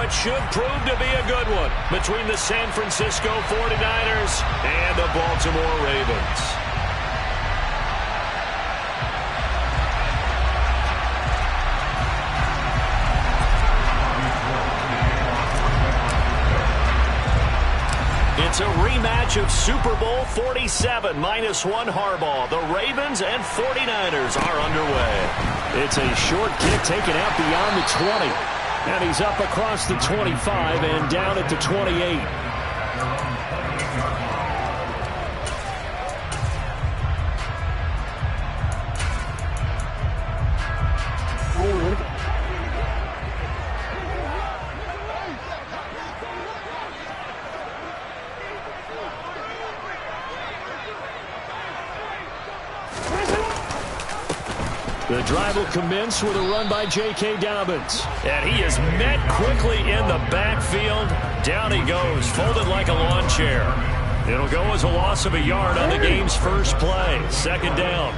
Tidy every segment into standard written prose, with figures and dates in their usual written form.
what should prove to be a good one between the San Francisco 49ers and the Baltimore Ravens. It's a rematch of Super Bowl 47, -1 Harbaugh. The Ravens and 49ers are underway. It's a short kick taken out beyond the 20. And he's up across the 25 and down at the 28. The drive will commence with a run by J.K. Dobbins. And he is met quickly in the backfield. Down he goes, folded like a lawn chair. It'll go as a loss of a yard on the game's first play. Second down.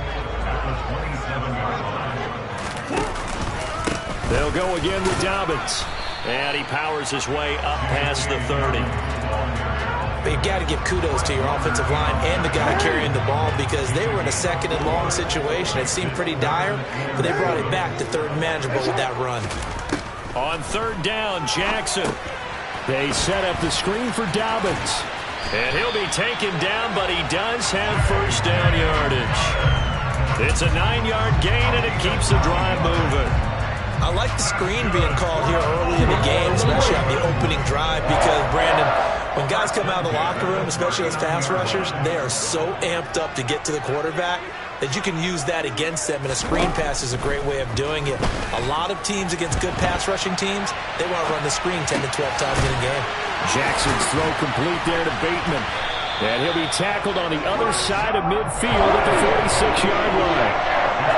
They'll go again with Dobbins. And he powers his way up past the 30. But you've got to give kudos to your offensive line and the guy carrying the ball because they were in a second and long situation. It seemed pretty dire, but they brought it back to third and manageable with that run. On third down, Jackson. They set up the screen for Dobbins. And he'll be taken down, but he does have first down yardage. It's a 9-yard gain, and it keeps the drive moving. I like the screen being called here early in the game, especially on the opening drive, because, Brandon, when guys come out of the locker room, especially as pass rushers, they are so amped up to get to the quarterback that you can use that against them, and a screen pass is a great way of doing it. A lot of teams against good pass rushing teams, they want to run the screen 10 to 12 times in a game. Jackson's throw complete there to Bateman. And he'll be tackled on the other side of midfield at the 46-yard line.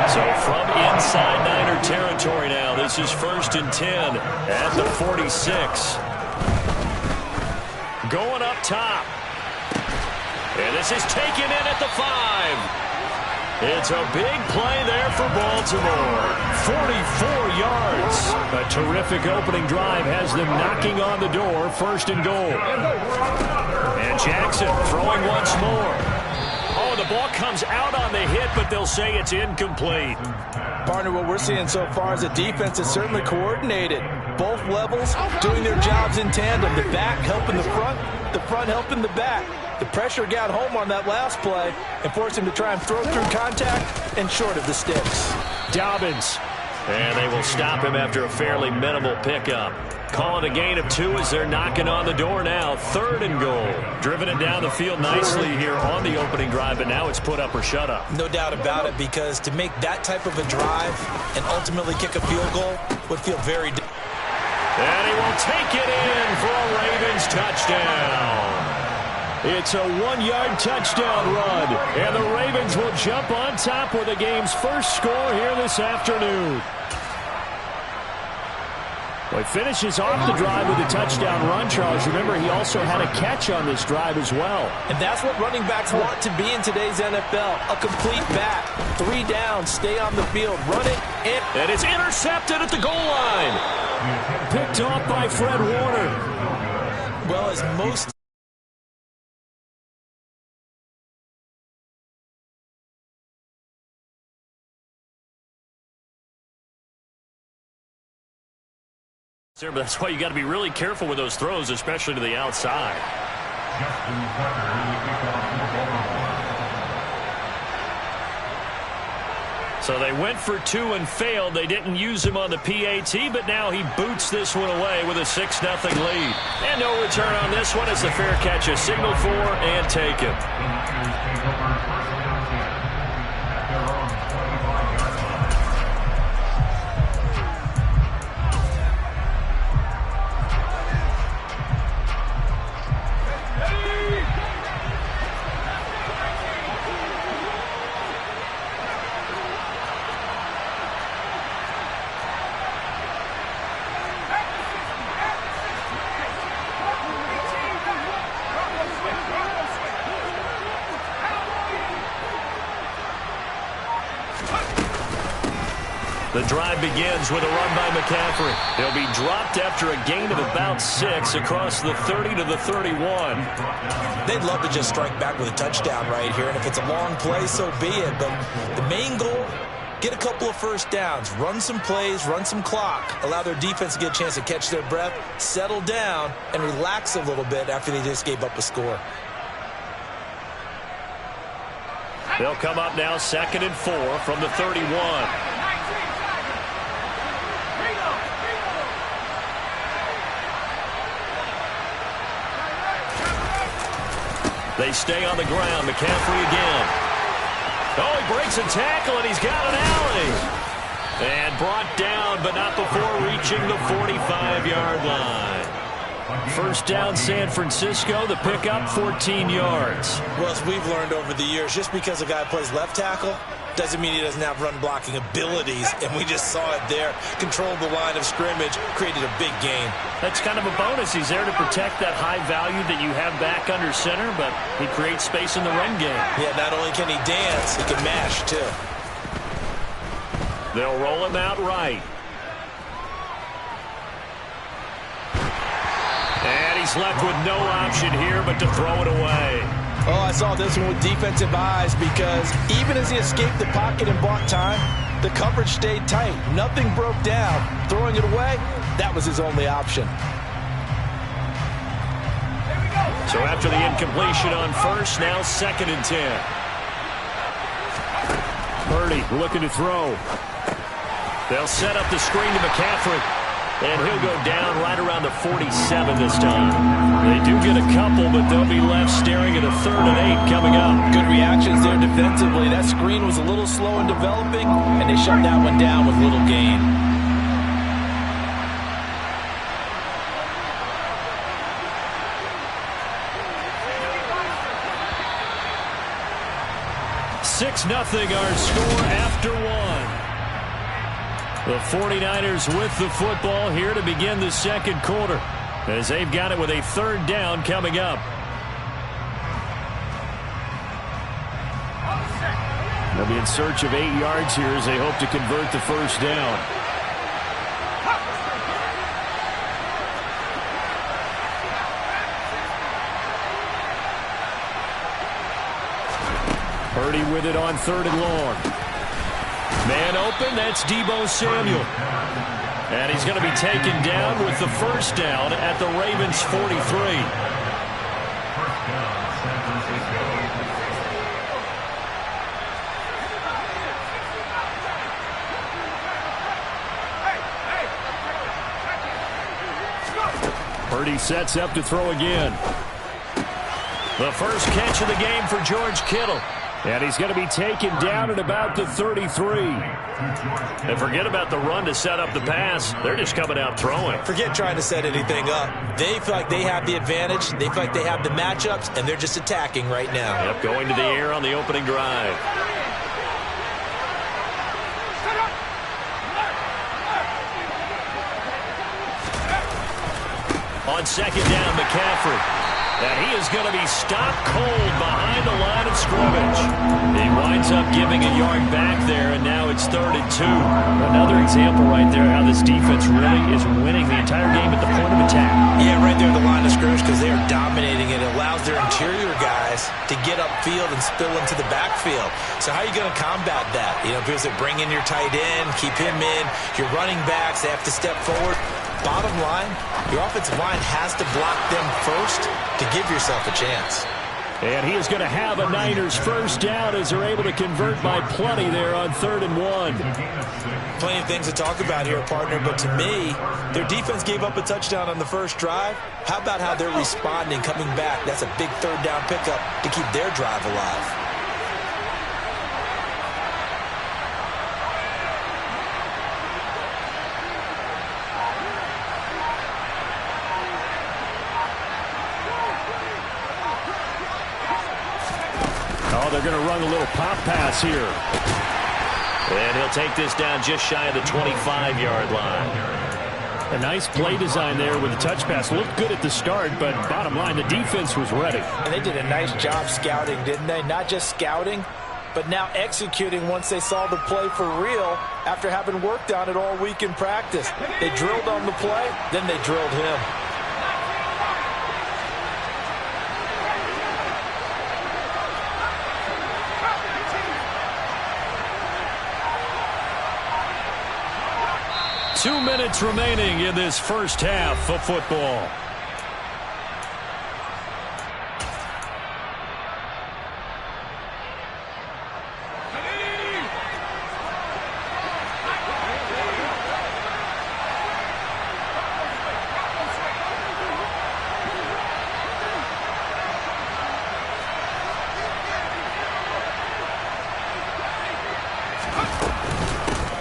So from inside Niner territory now, this is 1st and 10 at the 46. Going up top. And this is taken in at the 5. It's a big play there for Baltimore. 44 yards. A terrific opening drive has them knocking on the door. 1st and goal. And Jackson throwing once more. Oh, the ball comes out on the hit, but they'll say it's incomplete. Partner, what we're seeing so far is a defense that's certainly coordinated. Both levels doing their jobs in tandem. The back helping the front helping the back. The pressure got home on that last play and forced him to try and throw through contact and short of the sticks. Dobbins. And they will stop him after a fairly minimal pickup. Calling a gain of 2 as they're knocking on the door now. 3rd and goal. Driven it down the field nicely here on the opening drive, but now it's put up or shut up. No doubt about it, because to make that type of a drive and ultimately kick a field goal would feel very difficult. And he will take it in for a Ravens touchdown. It's a 1-yard touchdown run, and the Ravens will jump on top with the game's first score here this afternoon. Well, he finishes off the drive with a touchdown run, Charles. Remember, he also had a catch on this drive as well. And that's what running backs want to be in today's NFL, a complete back. 3 down, stay on the field, run it, and it's intercepted at the goal line. Picked off by Fred Warner. Well, as most... But that's why you got to be really careful with those throws, especially to the outside. So they went for 2 and failed. They didn't use him on the PAT, but now he boots this one away with a 6-0 lead. And no return on this one as the fair catch is signaled for and taken. drive begins with a run by McCaffrey. He'll be dropped after a gain of about 6 across the 30 to the 31. They'd love to just strike back with a touchdown right here, and if it's a long play, so be it. But the main goal, get a couple of first downs, run some plays, run some clock, allow their defense to get a chance to catch their breath, settle down, and relax a little bit after they just gave up a score. They'll come up now 2nd and 4 from the 31. They stay on the ground. McCaffrey again. Oh, he breaks a tackle, and he's got an alley. And brought down, but not before reaching the 45-yard line. First down, San Francisco. The pickup, 14 yards. Well, as we've learned over the years, just because a guy plays left tackle doesn't mean he doesn't have run-blocking abilities, and we just saw it there. Controlled the line of scrimmage, created a big gain. That's kind of a bonus. He's there to protect that high value that you have back under center, but he creates space in the run game. Yeah, not only can he dance, he can mash, too. They'll roll him out right. And he's left with no option here but to throw it away. Oh, I saw this one with defensive eyes because even as he escaped the pocket and bought time, the coverage stayed tight. Nothing broke down. Throwing it away, that was his only option. So after the incompletion on first, now 2nd and 10. Purdy looking to throw. They'll set up the screen to McCaffrey. And he'll go down right around the 47 this time. They do get a couple, but they'll be left staring at a 3rd and 8 coming up. Good reactions there defensively. That screen was a little slow in developing, and they shut that one down with little gain. Six 0 our score after 1. The 49ers with the football here to begin the 2nd quarter as they've got it with a 3rd down coming up. They'll be in search of 8 yards here as they hope to convert the first down. Purdy with it on 3rd and long. Man open, that's Deebo Samuel. And he's going to be taken down with the first down at the Ravens' 43. Purdy sets up to throw again. The first catch of the game for George Kittle. And he's going to be taken down at about the 33. And forget about the run to set up the pass. They're just coming out throwing. Forget trying to set anything up. They feel like they have the advantage. They feel like they have the matchups, and they're just attacking right now. Yep, going to the air on the opening drive. On 2nd down, McCaffrey. And he is going to be stopped cold behind the line of scrimmage. He winds up giving a yard back there, and now it's 3rd and 2. Another example right there how this defense really is winning the entire game at the point of attack. Yeah, right there at the line of scrimmage because they are dominating it. It allows their interior guys to get upfield and spill into the backfield. So how are you going to combat that? You know, because they bring in your tight end, keep him in. Your running backs, they have to step forward. Bottom line, your offensive line has to block them first to give yourself a chance. And he is going to have a Niners first down as they're able to convert by plenty there on 3rd and 1. Plenty of things to talk about here, partner, but to me, their defense gave up a touchdown on the first drive. How about how they're responding, coming back? That's a big 3rd down pickup to keep their drive alive. They're going to run a little pop pass here. And he'll take this down just shy of the 25-yard line. A nice play design there with the touch pass. Looked good at the start, but bottom line, the defense was ready. And they did a nice job scouting, didn't they? Not just scouting, but now executing once they saw the play for real after having worked on it all week in practice. They drilled on the play, then they drilled him. Two minutes remaining in this first half of football.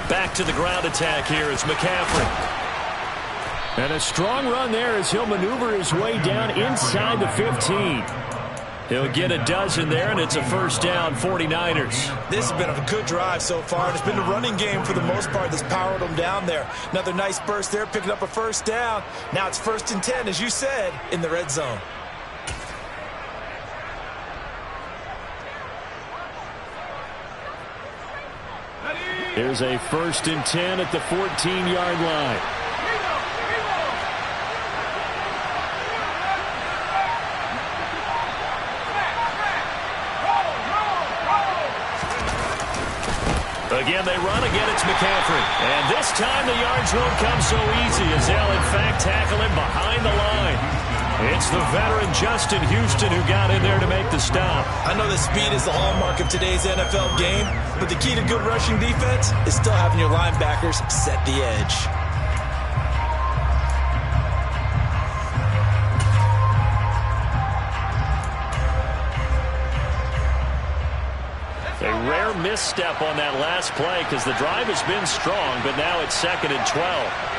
Back to the ground attack here is McCaffrey. And a strong run there as he'll maneuver his way down inside the 15. He'll get a dozen there, and it's a first down, 49ers. This has been a good drive so far, and it's been the running game for the most part that's powered them down there. Another nice burst there, picking up a first down. Now it's 1st and 10, as you said, in the red zone. Here's a 1st and 10 at the 14-yard line. Again, they run. Again, it's McCaffrey. And this time the yards won't come so easy as they'll, in fact, tackle him behind the line. It's the veteran Justin Houston who got in there to make the stop. I know that speed is the hallmark of today's NFL game, but the key to good rushing defense is still having your linebackers set the edge. A rare misstep on that last play because the drive has been strong, but now it's 2nd and 12.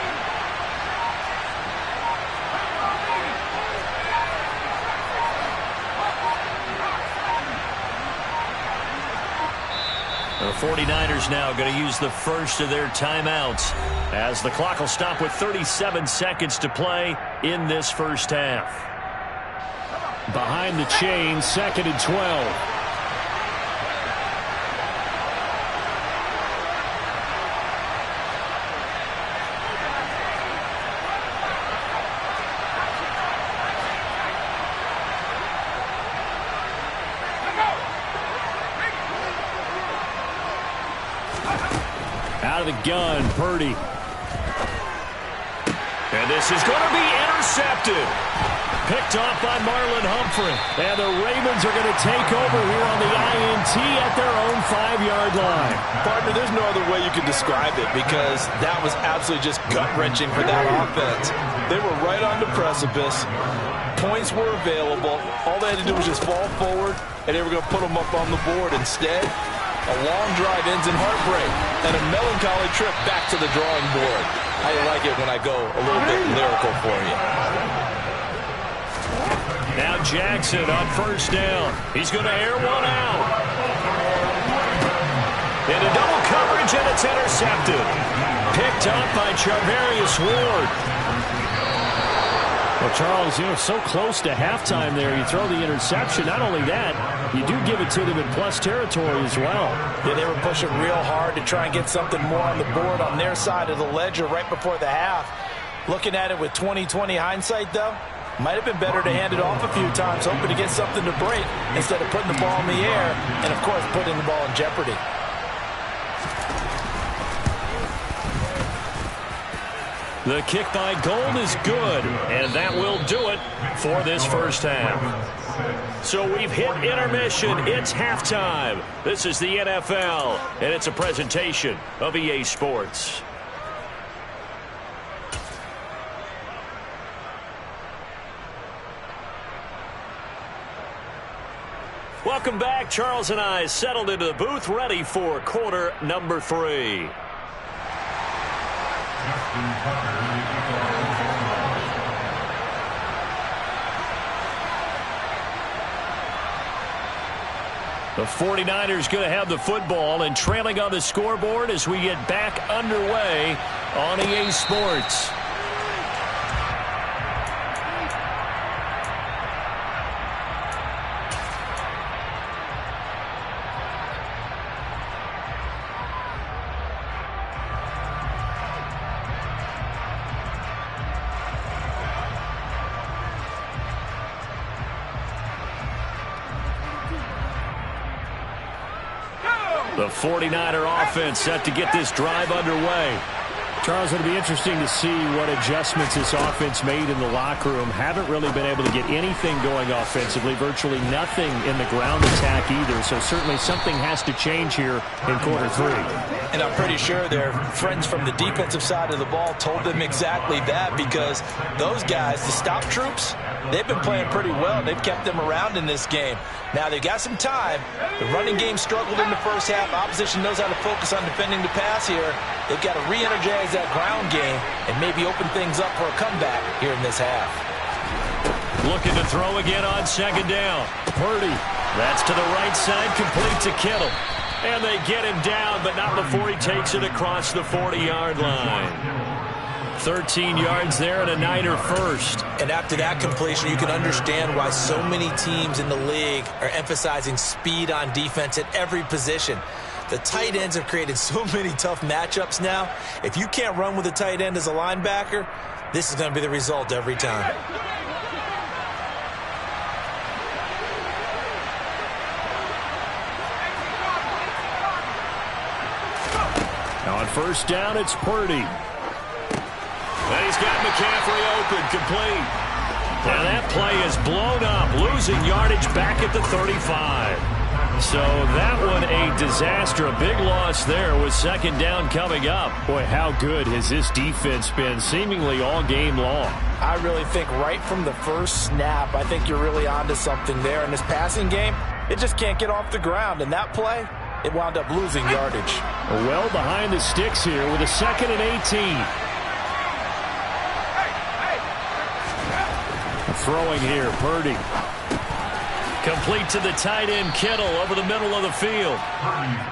The 49ers now going to use the first of their timeouts as the clock will stop with 37 seconds to play in this first half. Behind the chain, 2nd and 12. Out of the gun, Purdy. And this is going to be intercepted. Picked off by Marlon Humphrey. And the Ravens are going to take over here on the INT at their own 5-yard line. Partner, there's no other way you can describe it because that was absolutely just gut-wrenching for that offense. They were right on the precipice. Points were available. All they had to do was just fall forward, and they were going to put them up on the board. Instead, a long drive ends in heartbreak and a melancholy trip back to the drawing board. How you like it when I go a little bit lyrical for you? Now Jackson on first down. He's going to air one out. Into double coverage, and it's intercepted. Picked up by Charvarius Ward. Well, Charles, so close to halftime there. You throw the interception. Not only that, you do give it to them in plus territory as well. Yeah, they were pushing real hard to try and get something more on the board on their side of the ledger right before the half. Looking at it with 20/20 hindsight, though, might have been better to hand it off a few times, hoping to get something to break instead of putting the ball in the air and, of course, putting the ball in jeopardy. The kick by Gold is good, and that will do it for this first half. So we've hit intermission. It's halftime. This is the NFL, and it's a presentation of EA Sports. Welcome back. Charles and I settled into the booth, ready for quarter number 3. The 49ers going to have the football and trailing on the scoreboard as we get back underway on EA Sports. The 49er offense set to get this drive underway. Charles, it'll be interesting to see what adjustments this offense made in the locker room. Haven't really been able to get anything going offensively, virtually nothing in the ground attack either. So certainly something has to change here in quarter 3. And I'm pretty sure their friends from the defensive side of the ball told them exactly that, because those guys, the stop troops, they've been playing pretty well. They've kept them around in this game. Now, they've got some time. The running game struggled in the first half. Opposition knows how to focus on defending the pass here. They've got to re-energize that ground game and maybe open things up for a comeback here in this half. Looking to throw again on second down. Purdy. That's to the right side, complete to Kittle. And they get him down, but not before he takes it across the 40-yard line. 13 yards there and a Niner first. And after that completion, you can understand why so many teams in the league are emphasizing speed on defense at every position. The tight ends have created so many tough matchups now. If you can't run with a tight end as a linebacker, this is going to be the result every time. On first down, it's Purdy. And he's got McCaffrey open, complete. And that play is blown up, losing yardage back at the 35. So that one a disaster, a big loss there with second down coming up. Boy, how good has this defense been seemingly all game long? I really think right from the first snap, I think you're really onto something there. In this passing game, it just can't get off the ground. And that play, it wound up losing yardage. Well behind the sticks here with a 2nd and 18. Throwing here, Purdy. Complete to the tight end, Kittle, over the middle of the field.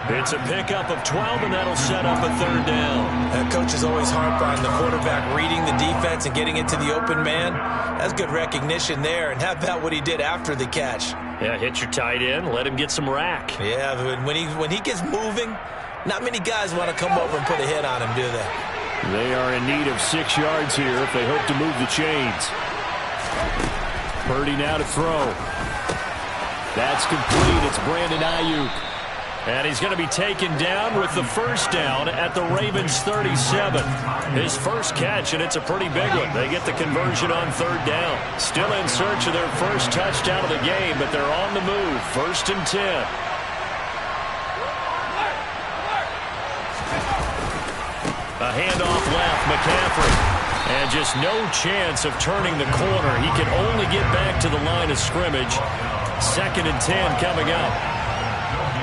It's a pickup of 12, and that'll set up a third down. Coaches always harp on the quarterback reading the defense and getting it to the open man. That's good recognition there. And how about what he did after the catch? Yeah, hit your tight end, let him get some rack. Yeah, but when he gets moving, not many guys want to come over and put a hit on him, do they? They are in need of 6 yards here if they hope to move the chains. Purdy now to throw. That's complete. It's Brandon Ayuk. And he's going to be taken down with the first down at the Ravens' 37. His first catch, and it's a pretty big one. They get the conversion on third down. Still in search of their first touchdown of the game, but they're on the move. 1st and 10. A handoff left, McCaffrey. And just no chance of turning the corner. He can only get back to the line of scrimmage. 2nd and 10 coming up.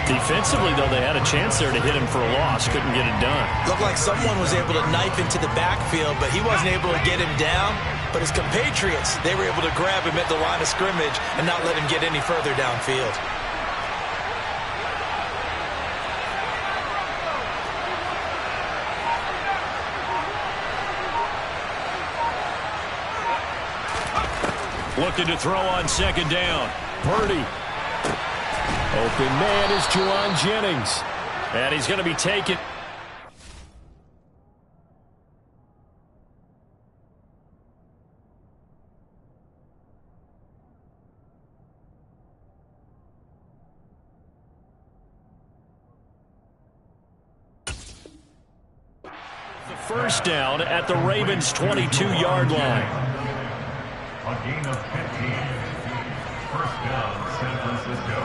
Defensively, though, they had a chance there to hit him for a loss. Couldn't get it done. Looked like someone was able to knife into the backfield, but he wasn't able to get him down. But his compatriots, they were able to grab him at the line of scrimmage and not let him get any further downfield. Looking to throw on second down. Purdy. Open man is Juwan Jennings. And he's going to be taken. The first down at the Ravens' 22-yard line. A gain of 15. First down, San Francisco.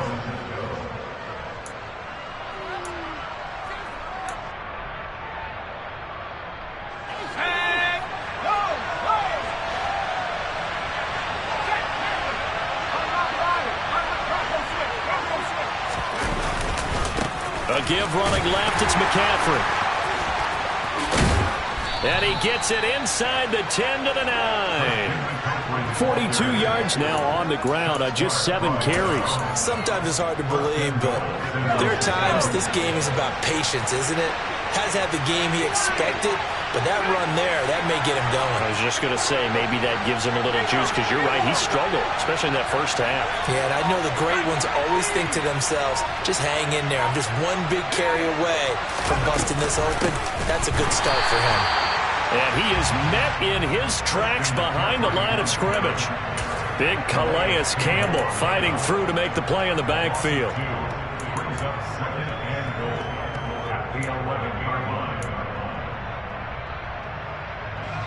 A give running left, it's McCaffrey. And he gets it inside the 10 to the 9. 42 yards now on the ground on just 7 carries. Sometimes it's hard to believe, but there are times this game is about patience, isn't it? Has had the game he expected, but that run there, that may get him going. I was just going to say, maybe that gives him a little juice, because you're right, he struggled, especially in that first half. Yeah, and I know the great ones always think to themselves, just hang in there. I'm just one big carry away from busting this open. That's a good start for him. And he is met in his tracks behind the line of scrimmage. Big Calais Campbell fighting through to make the play in the backfield. Brings up 2nd and goal.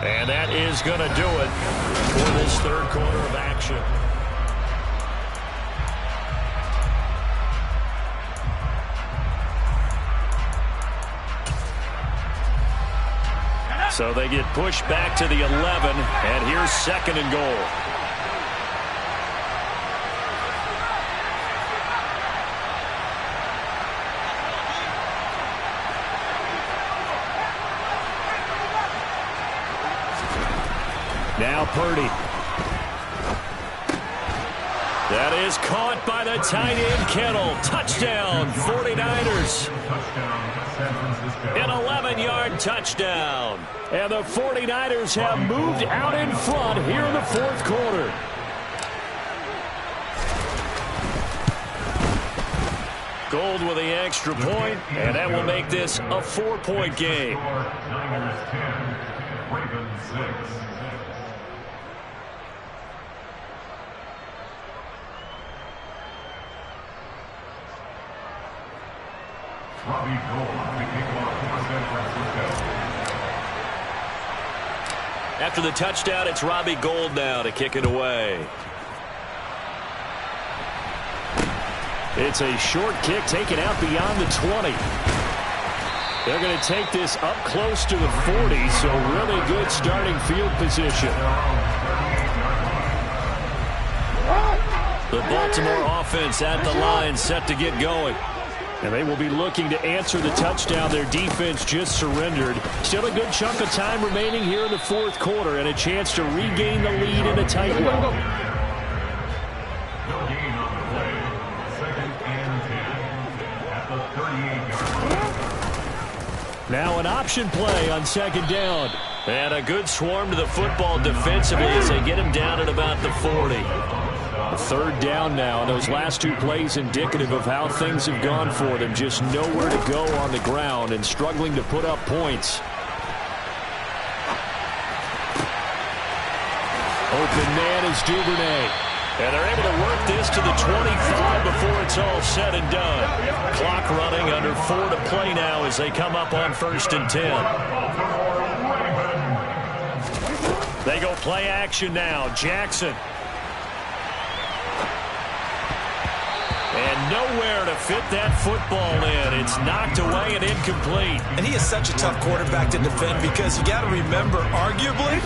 And that is going to do it for this third quarter of action. So they get pushed back to the 11, and here's 2nd and goal. Now Purdy. That is caught by the tight end Kittle. Touchdown, 49ers. An 11-yard touchdown. And the 49ers have moved out in front here in the fourth quarter. Gold with the extra point, and that will make this a 4-point game. Niners 10, Ravens 6. Robbie Gould, the kickoff for San Francisco. After the touchdown, it's Robbie Gould now to kick it away. It's a short kick taken out beyond the 20. They're going to take this up close to the 40, so really good starting field position. The Baltimore offense at the line, set to get going. And they will be looking to answer the touchdown their defense just surrendered. Still a good chunk of time remaining here in the fourth quarter and a chance to regain the lead in a tight one. No gain on the play. 2nd and 10 at the 38-yard line. Now an option play on 2nd down. And a good swarm to the football defensively as they get him down at about the 40. A 3rd down now, and those last 2 plays indicative of how things have gone for them. Just nowhere to go on the ground and struggling to put up points. Open man is Duvernay. And they're able to work this to the 25 before it's all said and done. Clock running, under 4 to play now as they come up on 1st and 10. They go play action now. Jackson. And nowhere to fit that football in. It's knocked away and incomplete. And he is such a tough quarterback to defend because you got to remember, arguably,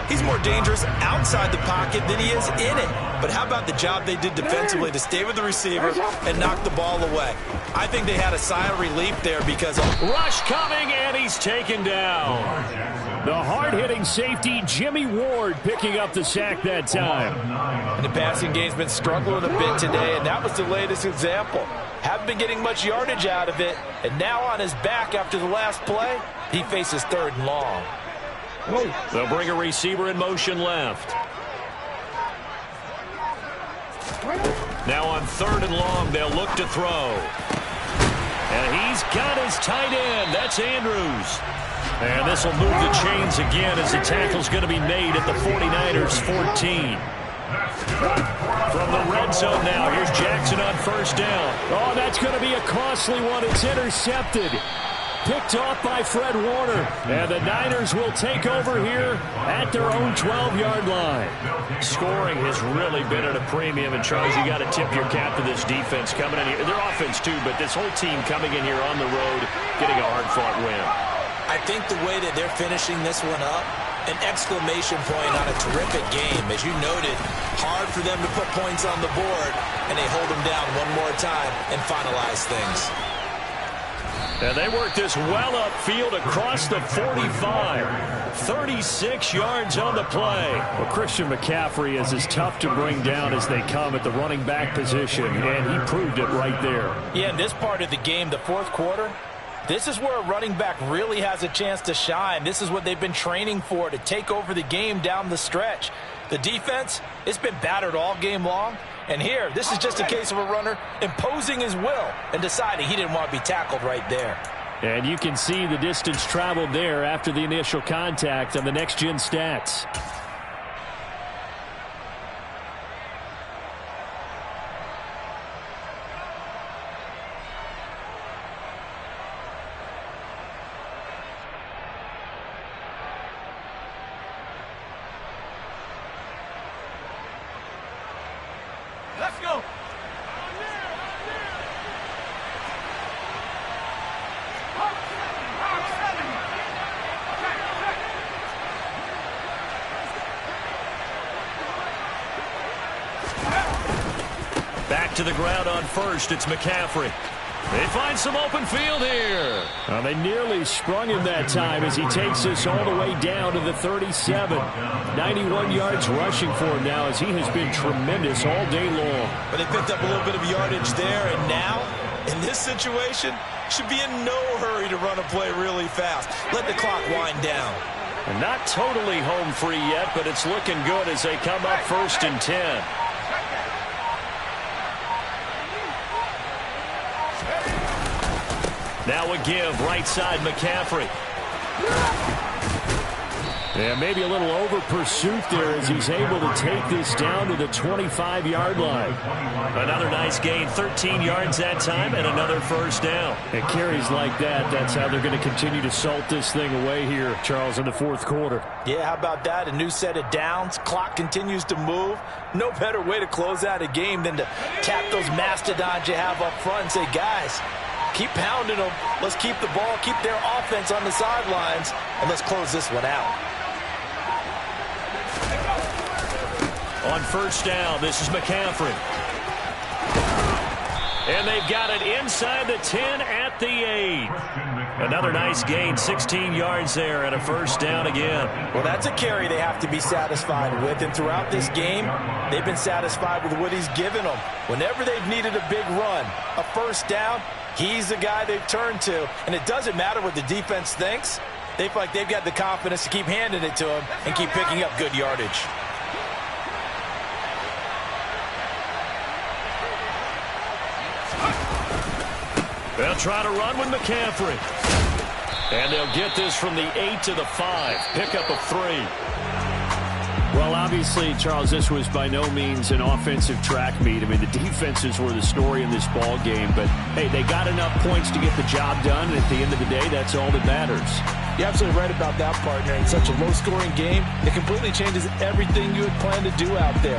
he's more dangerous outside the pocket than he is in it. But how about the job they did defensively to stay with the receiver and knock the ball away? I think they had a sigh of relief there because of rush coming, and he's taken down. The hard-hitting safety, Jimmy Ward, picking up the sack that time. And the passing game's been struggling a bit today, and that was the latest example. Haven't been getting much yardage out of it, and now on his back after the last play, he faces 3rd and long. They'll bring a receiver in motion left. Now on 3rd and long, they'll look to throw. And he's got his tight end. That's Andrews. And this will move the chains again as the tackle's going to be made at the 49ers 14. From the red zone now, here's Jackson on 1st down. Oh, that's going to be a costly one. It's intercepted. Picked off by Fred Warner. And the Niners will take over here at their own 12-yard line. Scoring has really been at a premium. And, Charles, you got to tip your cap to this defense coming in here. Their offense, too, but this whole team coming in here on the road, getting a hard-fought win. I think the way that they're finishing this one up, an exclamation point on a terrific game. As you noted, hard for them to put points on the board, and they hold them down one more time and finalize things. And they work this well upfield across the 45. 36 yards on the play. Well, Christian McCaffrey is as tough to bring down as they come at the running back position, and he proved it right there. Yeah, in this part of the game, the fourth quarter, this is where a running back really has a chance to shine. This is what they've been training for, to take over the game down the stretch. The defense, it's been battered all game long. And here, this is just a case of a runner imposing his will and deciding he didn't want to be tackled right there. And you can see the distance traveled there after the initial contact on the next-gen stats. Let's go. Back to the ground on first. It's McCaffrey. They find some open field here. Well, they nearly sprung him that time as he takes this all the way down to the 37. 91 yards rushing for him now as he has been tremendous all day long. But they picked up a little bit of yardage there, and now, in this situation, should be in no hurry to run a play really fast. Let the clock wind down. And not totally home free yet, but it's looking good as they come up 1st and 10. Now a give, right side McCaffrey. Yeah, maybe a little over pursuit there as he's able to take this down to the 25-yard line. Another nice gain, 13 yards that time, and another first down. It carries like that. That's how they're going to continue to salt this thing away here, Charles, in the 4th quarter. Yeah, how about that? A new set of downs. Clock continues to move. No better way to close out a game than to tap those mastodons you have up front and say, guys, keep pounding them. Let's keep the ball, keep their offense on the sidelines, and let's close this one out. On first down, this is McCaffrey. And they've got it inside the 10 at the 8. Another nice gain, 16 yards there, and a first down again. Well, that's a carry they have to be satisfied with, and throughout this game, they've been satisfied with what he's given them. Whenever they've needed a big run, a first down, he's the guy they've turned to, and it doesn't matter what the defense thinks. They feel like they've got the confidence to keep handing it to him and keep picking up good yardage. They'll try to run with McCaffrey. And they'll get this from the 8 to the 5. Pickup of 3. Well, obviously, Charles, this was by no means an offensive track meet. I mean, the defenses were the story in this ball game. But, hey, they got enough points to get the job done. And at the end of the day, that's all that matters. You're absolutely right about that, partner. In such a low-scoring game, it completely changes everything you had planned to do out there.